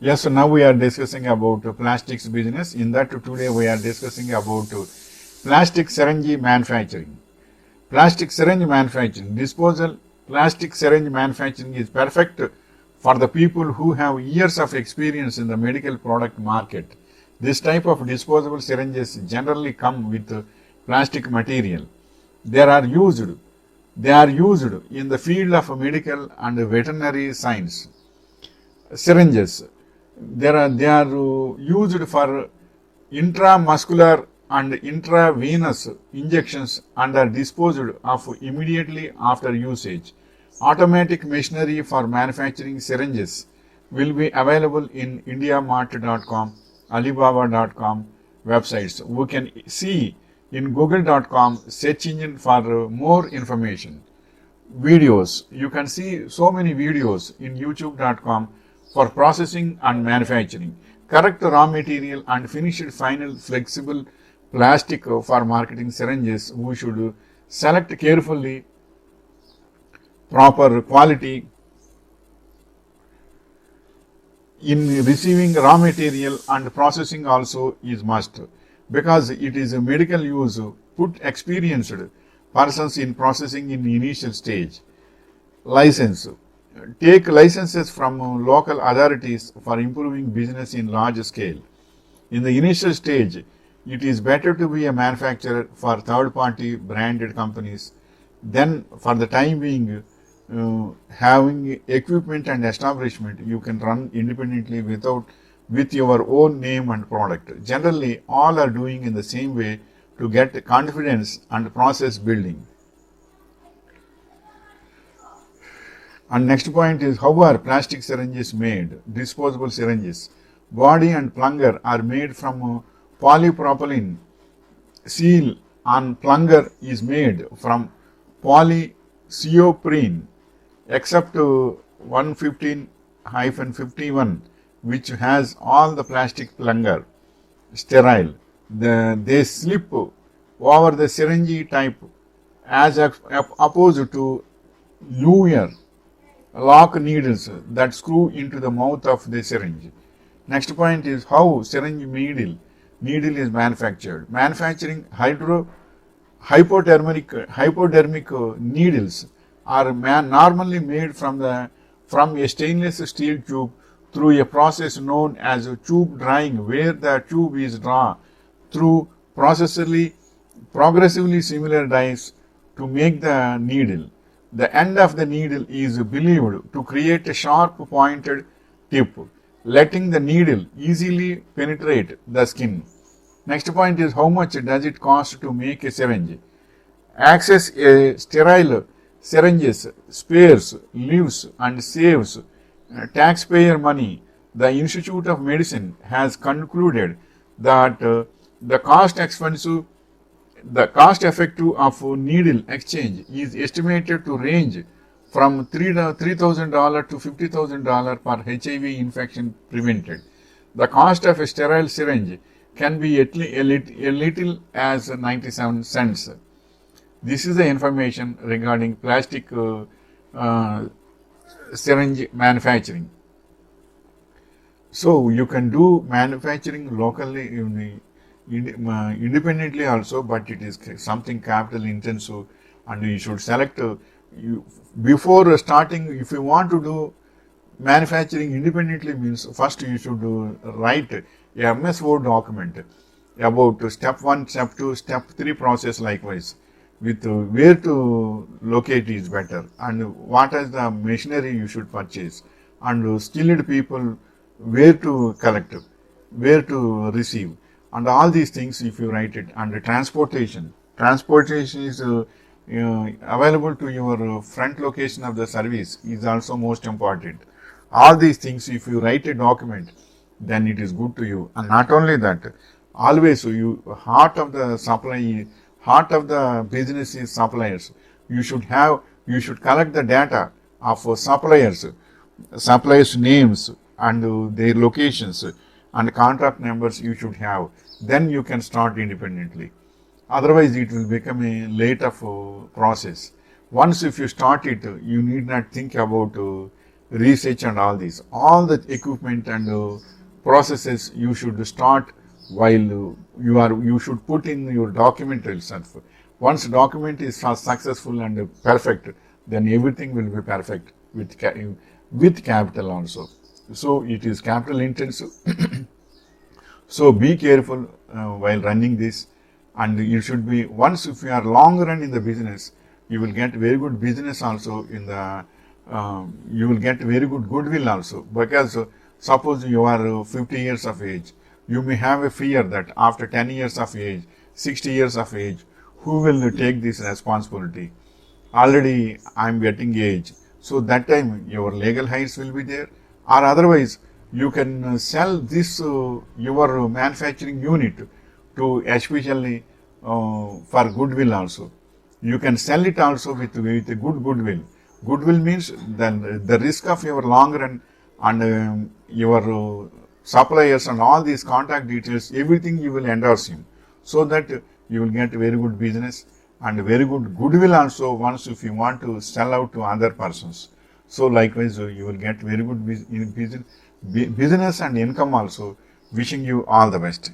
Yes, so now we are discussing about plastics business. In that today we are discussing about plastic syringe manufacturing. Plastic syringe manufacturing, disposal plastic syringe manufacturing is perfect for the people who have years of experience in the medical product market. This type of disposable syringes generally come with plastic material. They are used they are used in the field of medical and veterinary science. Syringes, they are used for intramuscular and intravenous injections and are disposed of immediately after usage. Automatic machinery for manufacturing syringes will be available in indiamart.com, alibaba.com websites. We can see in google.com search engine for more information. Videos, you can see so many videos in youtube.com for processing and manufacturing. Correct raw material and finished final flexible plastic for marketing syringes. We should select carefully. Proper quality in receiving raw material and processing also is must, because it is a medical use. Put experienced persons in processing in initial stage. License, take licenses from local authorities for improving business in large scale. In the initial stage, it is better to be a manufacturer for third party branded companies. Then for the time being, having equipment and establishment, you can run independently with your own name and product. Generally, all are doing in the same way to get confidence and process building. And next point is, how are plastic syringes made? Disposable syringes. Body and plunger are made from polypropylene. Seal on plunger is made from polyisoprene, except 115-51, which has all the plastic plunger sterile. They slip over the syringe type as opposed to lure lock needles that screw into the mouth of the syringe. Next point is how syringe needle is manufactured. Manufacturing hypodermic needles are normally made from a stainless steel tube through a process known as tube drying, where the tube is drawn through progressively similar dyes to make the needle. The end of the needle is believed to create a sharp pointed tip, letting the needle easily penetrate the skin. Next point is, how much does it cost to make a syringe? Access a sterile syringes spares lives and saves taxpayer money. The Institute of Medicine has concluded that the cost effective of needle exchange is estimated to range from $3,000 to $50,000 per HIV infection prevented. The cost of a sterile syringe can be a little as 97 cents. This is the information regarding plastic syringe manufacturing. So you can do manufacturing locally independently also, but it is something capital intensive, and you should select before starting. If you want to do manufacturing independently, means first you should write a MS Word document about step 1, step 2, step 3 process, likewise with where to locate is better and what is the machinery you should purchase, and skilled people where to collect, where to receive, and all these things if you write it. And transportation is available to your front location of the service is also most important. All these things if you write a document, then it is good to you. And not only that, always heart of the business is suppliers. You should collect the data of suppliers names and their locations and contract numbers you should have. Then you can start independently. Otherwise, it will become a later process. Once if you start it, you need not think about research and all this. All the equipment and processes you should start while you should put in your document itself. Once document is successful and perfect, then everything will be perfect with capital also. So it is capital intensive. So be careful while running this, and you should be, once if you are long run in the business, you will get very good business also in the, you will get very good goodwill also, because suppose you are 50 years of age, you may have a fear that after 10 years of age, 60 years of age, who will take this responsibility? Already I am getting age, so that time your legal heights will be there, or otherwise you can sell this your manufacturing unit to especially for goodwill also. You can sell it also with a good goodwill. Goodwill means then the risk of your long run and your suppliers and all these contact details, everything you will endorse him, so that you will get very good business and very good goodwill also once if you want to sell out to other persons. So likewise you will get very good business and income also. Wishing you all the best.